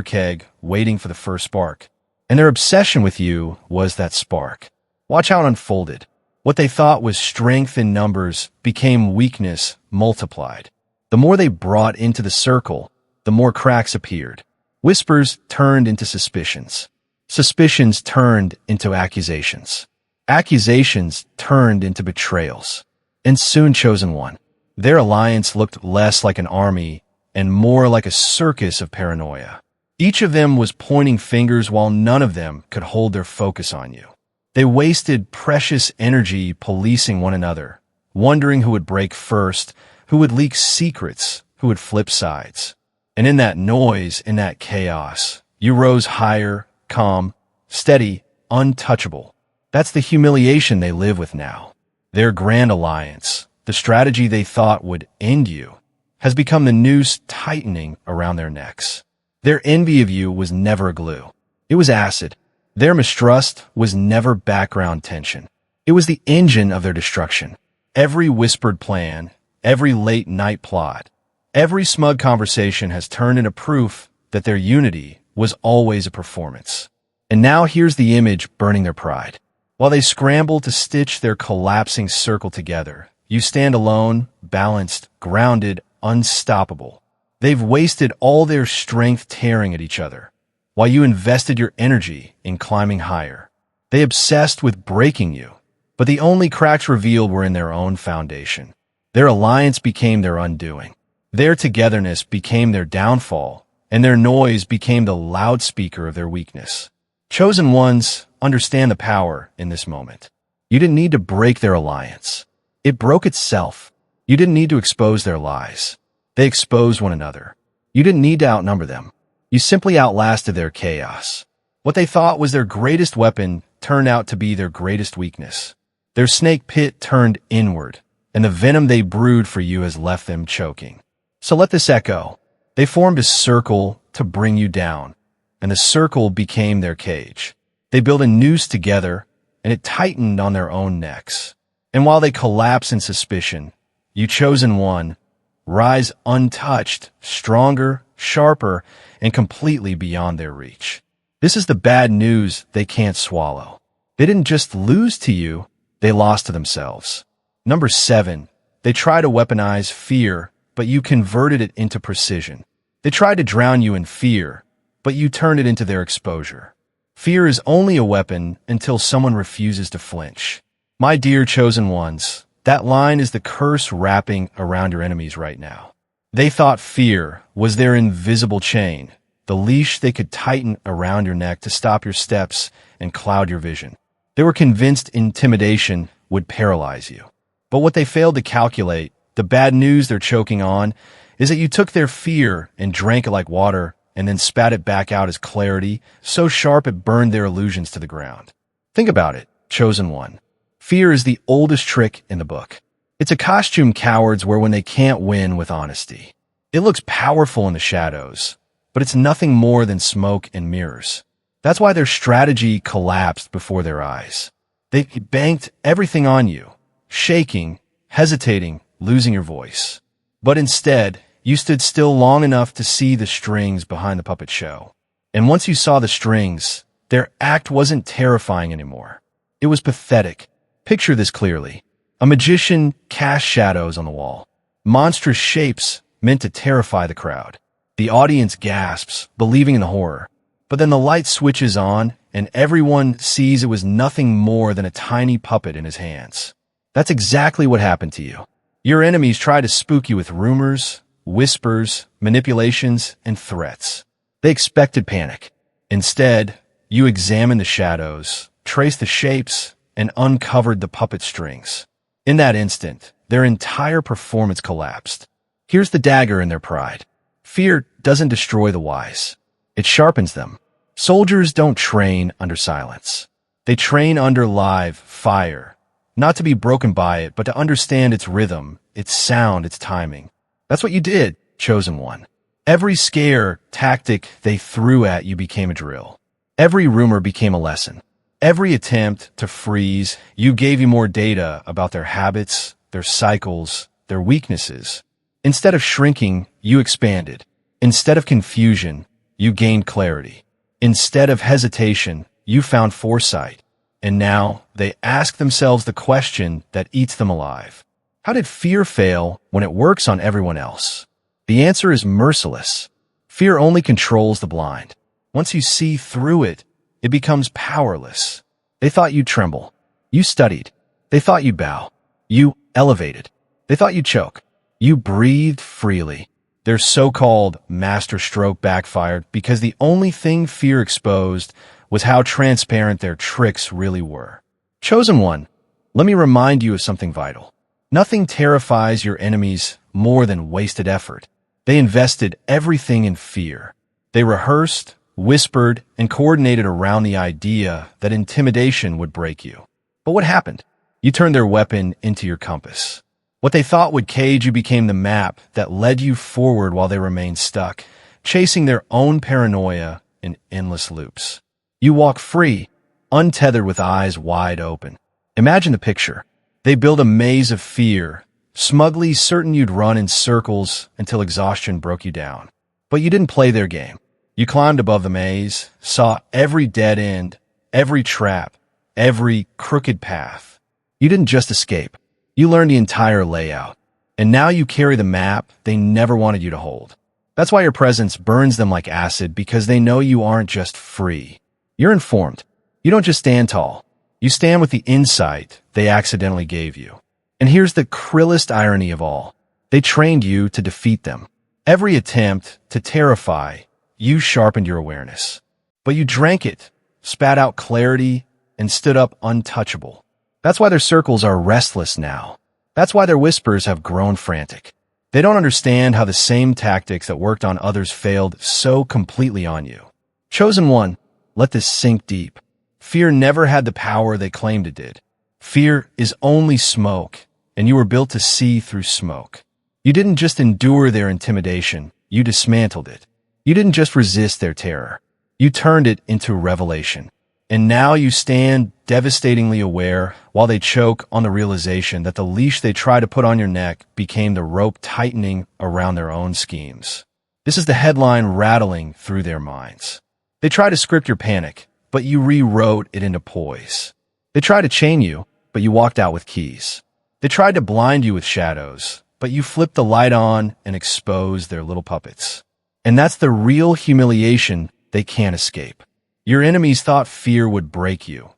Speaker 1: keg waiting for the first spark. And their obsession with you was that spark. Watch how it unfolded. What they thought was strength in numbers became weakness multiplied. The more they brought into the circle, the more cracks appeared. Whispers turned into suspicions. Suspicions turned into accusations. Accusations turned into betrayals. And soon Chosen One. Their alliance looked less like an army and more like a circus of paranoia. Each of them was pointing fingers while none of them could hold their focus on you. They wasted precious energy policing one another, wondering who would break first, who would leak secrets, who would flip sides. And in that noise, in that chaos, you rose higher, calm, steady, untouchable. That's the humiliation they live with now. Their grand alliance, the strategy they thought would end you, has become the noose tightening around their necks. Their envy of you was never glue. It was acid. Their mistrust was never background tension. It was the engine of their destruction. Every whispered plan, every late-night plot, every smug conversation has turned into proof that their unity was always a performance. And now here's the image burning their pride. While they scramble to stitch their collapsing circle together, you stand alone, balanced, grounded, unstoppable. They've wasted all their strength tearing at each other, while you invested your energy in climbing higher. They obsessed with breaking you, but the only cracks revealed were in their own foundation. Their alliance became their undoing. Their togetherness became their downfall, and their noise became the loudspeaker of their weakness. Chosen Ones understand the power in this moment. You didn't need to break their alliance. It broke itself. You didn't need to expose their lies. They exposed one another. You didn't need to outnumber them. You simply outlasted their chaos. What they thought was their greatest weapon turned out to be their greatest weakness. Their snake pit turned inward, and the venom they brewed for you has left them choking. So let this echo. They formed a circle to bring you down, and the circle became their cage. They built a noose together, and it tightened on their own necks. And while they collapse in suspicion, you Chosen One, rise untouched, stronger, sharper, and completely beyond their reach. This is the bad news they can't swallow. They didn't just lose to you, they lost to themselves. Number 7, they try to weaponize fear, but you converted it into precision. They tried to drown you in fear, but you turned it into their exposure. Fear is only a weapon until someone refuses to flinch. My dear Chosen Ones, that line is the curse wrapping around your enemies right now. They thought fear was their invisible chain, the leash they could tighten around your neck to stop your steps and cloud your vision. They were convinced intimidation would paralyze you. But what they failed to calculate, the bad news they're choking on, is that you took their fear and drank it like water and then spat it back out as clarity, so sharp it burned their illusions to the ground. Think about it, Chosen One. Fear is the oldest trick in the book. It's a costume cowards wear when they can't win with honesty. It looks powerful in the shadows, but it's nothing more than smoke and mirrors. That's why their strategy collapsed before their eyes. They banked everything on you, shaking, hesitating, losing your voice. But instead, you stood still long enough to see the strings behind the puppet show. And once you saw the strings, their act wasn't terrifying anymore. It was pathetic. Picture this clearly. A magician casts shadows on the wall. Monstrous shapes meant to terrify the crowd. The audience gasps, believing in the horror. But then the light switches on, and everyone sees it was nothing more than a tiny puppet in his hands. That's exactly what happened to you. Your enemies try to spook you with rumors, whispers, manipulations, and threats. They expected panic. Instead, you examined the shadows, traced the shapes, and uncovered the puppet strings. In that instant, their entire performance collapsed. Here's the dagger in their pride. Fear doesn't destroy the wise. It sharpens them. Soldiers don't train under silence. They train under live fire, not to be broken by it, but to understand its rhythm, its sound, its timing. That's what you did, Chosen One. Every scare tactic they threw at you became a drill. Every rumor became a lesson. Every attempt to freeze you gave you more data about their habits, their cycles, their weaknesses. Instead of shrinking, you expanded. Instead of confusion, you gained clarity. Instead of hesitation, you found foresight. And now they ask themselves the question that eats them alive. How did fear fail when it works on everyone else? The answer is merciless. Fear only controls the blind. Once you see through it, it becomes powerless. They thought you'd tremble. You studied. They thought you'd bow. You elevated. They thought you'd choke. You breathed freely. Their so-called master stroke backfired because the only thing fear exposed was how transparent their tricks really were. Chosen one, let me remind you of something vital. Nothing terrifies your enemies more than wasted effort. They invested everything in fear. They rehearsed, whispered, and coordinated around the idea that intimidation would break you. But what happened? You turned their weapon into your compass. What they thought would cage you became the map that led you forward while they remained stuck, chasing their own paranoia in endless loops. You walk free, untethered with eyes wide open. Imagine the picture. They built a maze of fear, smugly certain you'd run in circles until exhaustion broke you down. But you didn't play their game. You climbed above the maze, saw every dead end, every trap, every crooked path. You didn't just escape. You learned the entire layout. And now you carry the map they never wanted you to hold. That's why your presence burns them like acid, because they know you aren't just free. You're informed. You don't just stand tall. You stand with the insight they accidentally gave you. And here's the cruelest irony of all. They trained you to defeat them. Every attempt to terrify, you sharpened your awareness. But you drank it, spat out clarity, and stood up untouchable. That's why their circles are restless now. That's why their whispers have grown frantic. They don't understand how the same tactics that worked on others failed so completely on you. Chosen one, let this sink deep. Fear never had the power they claimed it did. Fear is only smoke, and you were built to see through smoke. You didn't just endure their intimidation, you dismantled it. You didn't just resist their terror. You turned it into revelation. And now you stand devastatingly aware while they choke on the realization that the leash they try to put on your neck became the rope tightening around their own schemes. This is the headline rattling through their minds. They try to script your panic, but you rewrote it into poise. They tried to chain you, but you walked out with keys. They tried to blind you with shadows, but you flipped the light on and exposed their little puppets. And that's the real humiliation they can't escape. Your enemies thought fear would break you,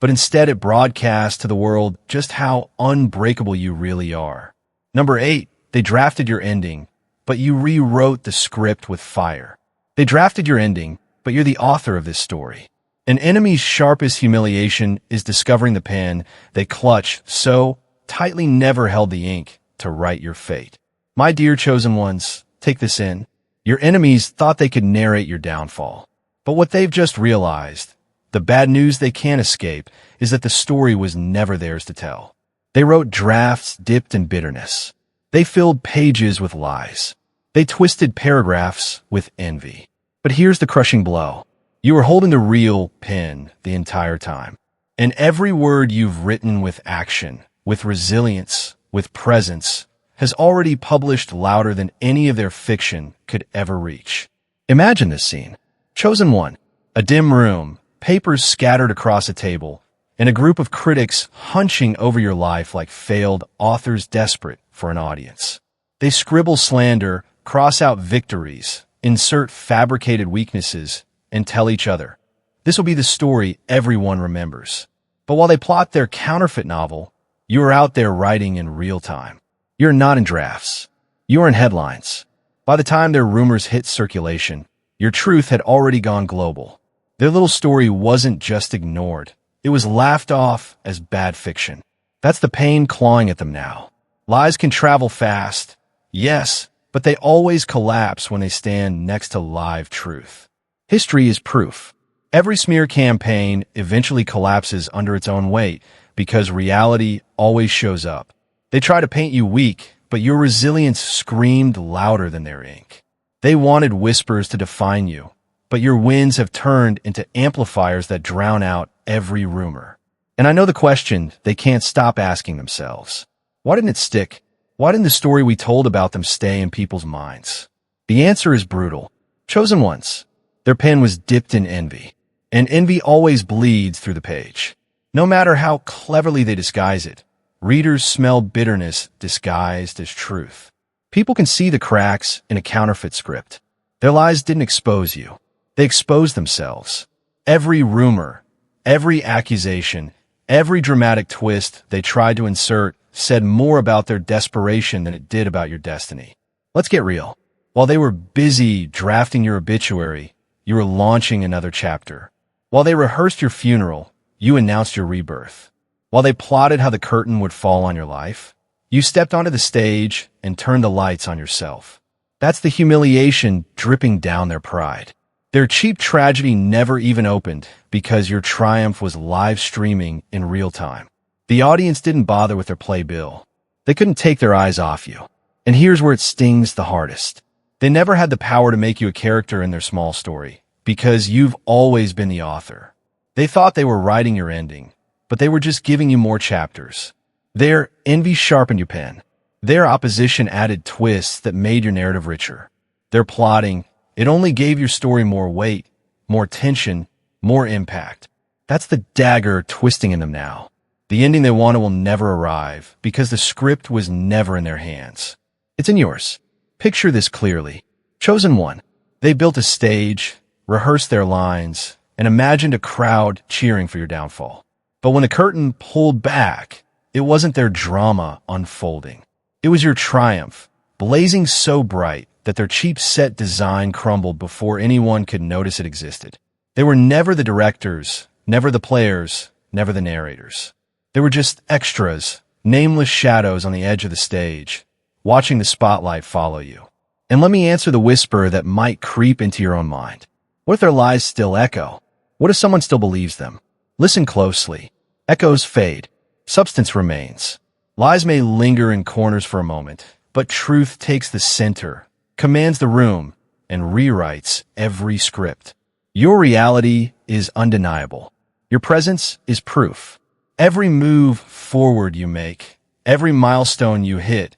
Speaker 1: but instead it broadcast to the world just how unbreakable you really are. Number 8, they drafted your ending, but you rewrote the script with fire. They drafted your ending, but you're the author of this story. An enemy's sharpest humiliation is discovering the pen they clutch so tightly never held the ink to write your fate. My dear chosen ones, take this in. Your enemies thought they could narrate your downfall. But what they've just realized, the bad news they can't escape, is that the story was never theirs to tell. They wrote drafts dipped in bitterness. They filled pages with lies. They twisted paragraphs with envy. But here's the crushing blow. You were holding the real pen the entire time. And every word you've written with action, with resilience, with presence, has already published louder than any of their fiction could ever reach. Imagine this scene. Chosen one, a dim room, papers scattered across a table, and a group of critics hunching over your life like failed authors desperate for an audience. They scribble slander, cross out victories, insert fabricated weaknesses, and tell each other, this will be the story everyone remembers. But while they plot their counterfeit novel, you are out there writing in real time. You're not in drafts. You're in headlines. By the time their rumors hit circulation, your truth had already gone global. Their little story wasn't just ignored. It was laughed off as bad fiction. That's the pain clawing at them now. Lies can travel fast, yes, but they always collapse when they stand next to live truth. History is proof. Every smear campaign eventually collapses under its own weight because reality always shows up. They try to paint you weak, but your resilience screamed louder than their ink. They wanted whispers to define you, but your wins have turned into amplifiers that drown out every rumor. And I know the question they can't stop asking themselves. Why didn't it stick? Why didn't the story we told about them stay in people's minds? The answer is brutal. Chosen ones. Their pen was dipped in envy. And envy always bleeds through the page. No matter how cleverly they disguise it, readers smell bitterness disguised as truth. People can see the cracks in a counterfeit script. Their lies didn't expose you. They exposed themselves. Every rumor, every accusation, every dramatic twist they tried to insert said more about their desperation than it did about your destiny. Let's get real. While they were busy drafting your obituary, you were launching another chapter. While they rehearsed your funeral, you announced your rebirth. While they plotted how the curtain would fall on your life, you stepped onto the stage and turned the lights on yourself. That's the humiliation dripping down their pride. Their cheap tragedy never even opened because your triumph was live streaming in real time. The audience didn't bother with their playbill. They couldn't take their eyes off you. And here's where it stings the hardest. They never had the power to make you a character in their small story because you've always been the author. They thought they were writing your ending, but they were just giving you more chapters. Their envy sharpened your pen. Their opposition added twists that made your narrative richer. Their plotting, it only gave your story more weight, more tension, more impact. That's the dagger twisting in them now. The ending they wanted will never arrive because the script was never in their hands. It's in yours. Picture this clearly. Chosen one. They built a stage, rehearsed their lines, and imagined a crowd cheering for your downfall. But when the curtain pulled back, it wasn't their drama unfolding. It was your triumph, blazing so bright that their cheap set design crumbled before anyone could notice it existed. They were never the directors, never the players, never the narrators. They were just extras, nameless shadows on the edge of the stage, watching the spotlight follow you. And let me answer the whisper that might creep into your own mind. What if their lies still echo? What if someone still believes them? Listen closely. Echoes fade. Substance remains. Lies may linger in corners for a moment, but truth takes the center, commands the room, and rewrites every script. Your reality is undeniable. Your presence is proof. Every move forward you make, every milestone you hit,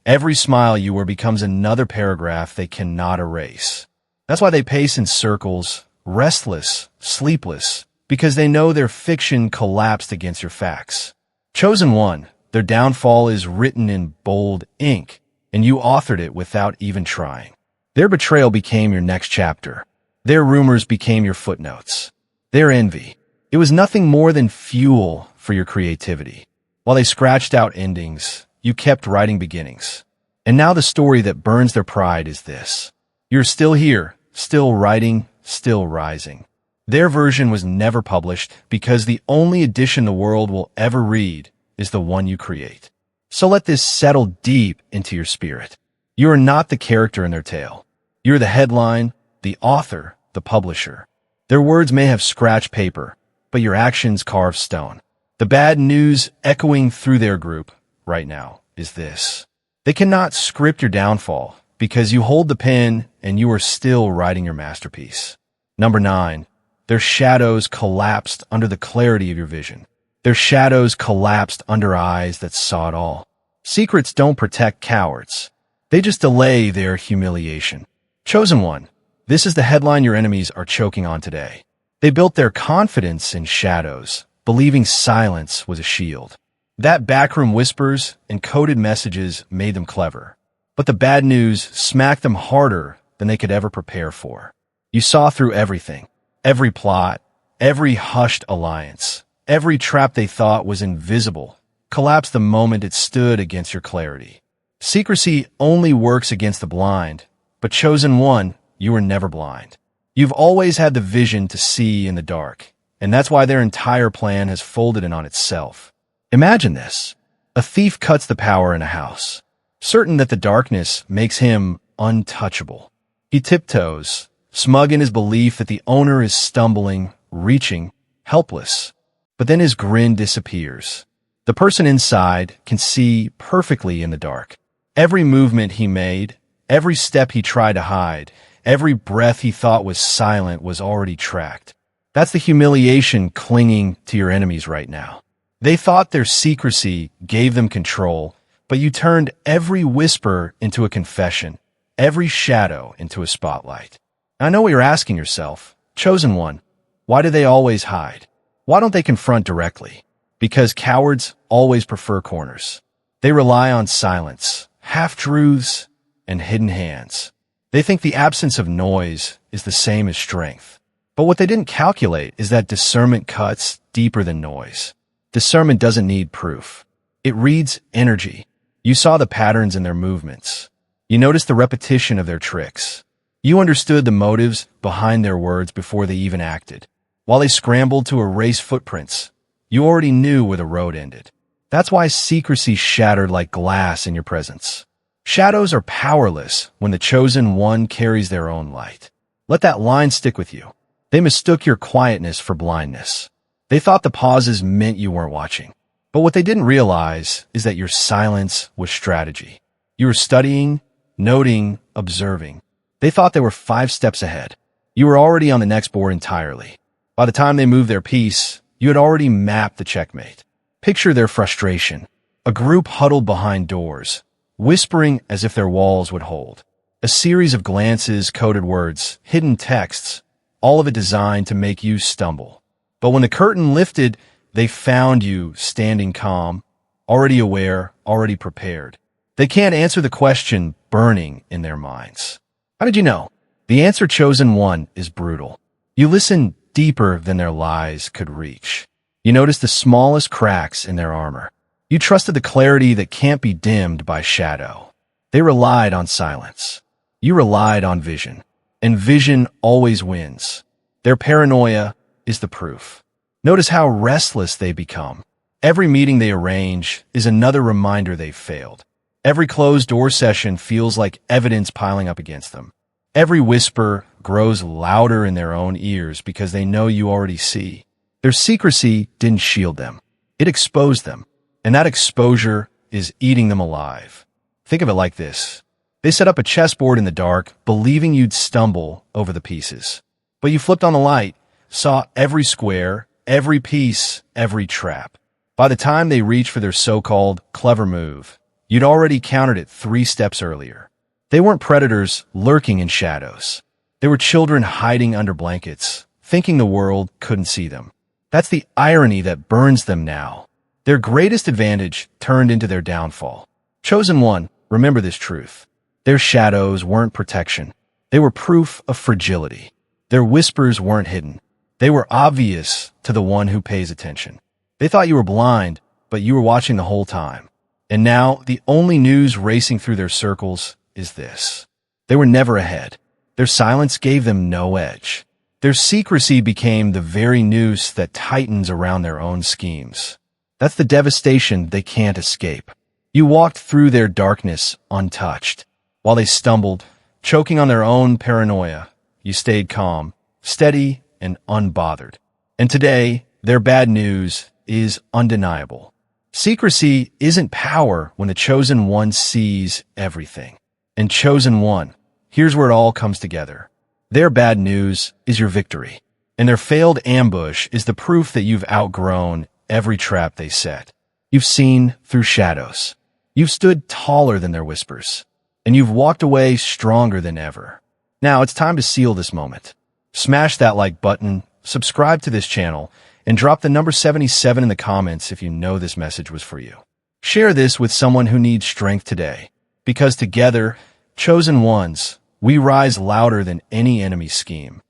Speaker 1: every smile you wear becomes another paragraph they cannot erase. That's why they pace in circles, restless, sleepless, because they know their fiction collapsed against your facts. Chosen one, their downfall is written in bold ink, and you authored it without even trying. Their betrayal became your next chapter. Their rumors became your footnotes. Their envy, it was nothing more than fuel for your creativity. While they scratched out endings, you kept writing beginnings. And now the story that burns their pride is this. You're still here, still writing, still rising. Their version was never published because the only edition the world will ever read is the one you create. So let this settle deep into your spirit. You are not the character in their tale. You're the headline, the author, the publisher. Their words may have scratched paper, but your actions carve stone. The bad news echoing through their group right now is this. They cannot script your downfall because you hold the pen and you are still writing your masterpiece. Number 9, their shadows collapsed under the clarity of your vision. Their shadows collapsed under eyes that saw it all. Secrets don't protect cowards. They just delay their humiliation. Chosen one, this is the headline your enemies are choking on today. They built their confidence in shadows, believing silence was a shield. That backroom whispers and coded messages made them clever. But the bad news smacked them harder than they could ever prepare for. You saw through everything. Every plot, every hushed alliance, every trap they thought was invisible collapsed the moment it stood against your clarity. Secrecy only works against the blind, but chosen one, you were never blind. You've always had the vision to see in the dark, and that's why their entire plan has folded in on itself. Imagine this. A thief cuts the power in a house, certain that the darkness makes him untouchable. He tiptoes, smug in his belief that the owner is stumbling, reaching, helpless. But then his grin disappears. The person inside can see perfectly in the dark. Every movement he made, every step he tried to hide, every breath he thought was silent was already tracked. That's the humiliation clinging to your enemies right now. They thought their secrecy gave them control, but you turned every whisper into a confession, every shadow into a spotlight. I know what you're asking yourself. Chosen one, why do they always hide? Why don't they confront directly? Because cowards always prefer corners. They rely on silence, half-truths, and hidden hands. They think the absence of noise is the same as strength. But what they didn't calculate is that discernment cuts deeper than noise. Discernment doesn't need proof. It reads energy. You saw the patterns in their movements. You noticed the repetition of their tricks. You understood the motives behind their words before they even acted. While they scrambled to erase footprints, you already knew where the road ended. That's why secrecy shattered like glass in your presence. Shadows are powerless when the chosen one carries their own light. Let that line stick with you. They mistook your quietness for blindness. They thought the pauses meant you weren't watching. But what they didn't realize is that your silence was strategy. You were studying, noting, observing. They thought they were 5 steps ahead. You were already on the next board entirely. By the time they moved their piece, you had already mapped the checkmate. Picture their frustration. A group huddled behind doors, whispering as if their walls would hold. A series of glances, coded words, hidden texts, all of it designed to make you stumble. But when the curtain lifted, they found you standing calm, already aware, already prepared. They can't answer the question burning in their minds. How did you know? The answer, chosen one, is brutal. You listen deeper than their lies could reach. You notice the smallest cracks in their armor. You trusted the clarity that can't be dimmed by shadow. They relied on silence. You relied on vision. And vision always wins. Their paranoia is the proof. Notice how restless they become. Every meeting they arrange is another reminder they've failed. Every closed-door session feels like evidence piling up against them. Every whisper grows louder in their own ears because they know you already see. Their secrecy didn't shield them. It exposed them. And that exposure is eating them alive. Think of it like this. They set up a chessboard in the dark, believing you'd stumble over the pieces. But you flipped on the light, saw every square, every piece, every trap. By the time they reached for their so-called clever move, you'd already countered it 3 steps earlier. They weren't predators lurking in shadows. They were children hiding under blankets, thinking the world couldn't see them. That's the irony that burns them now. Their greatest advantage turned into their downfall. Chosen one, remember this truth. Their shadows weren't protection. They were proof of fragility. Their whispers weren't hidden. They were obvious to the one who pays attention. They thought you were blind, but you were watching the whole time. And now, the only news racing through their circles is this. They were never ahead. Their silence gave them no edge. Their secrecy became the very noose that tightens around their own schemes. That's the devastation they can't escape. You walked through their darkness untouched. While they stumbled, choking on their own paranoia, you stayed calm, steady, and unbothered. And today, their bad news is undeniable. Secrecy isn't power when the chosen one sees everything. And chosen one, here's where it all comes together. Their bad news is your victory. And their failed ambush is the proof that you've outgrown every trap they set. You've seen through shadows. You've stood taller than their whispers. And you've walked away stronger than ever. Now it's time to seal this moment. Smash that like button, subscribe to this channel, and drop the number 77 in the comments if you know this message was for you. Share this with someone who needs strength today. Because together, chosen ones, we rise louder than any enemy scheme.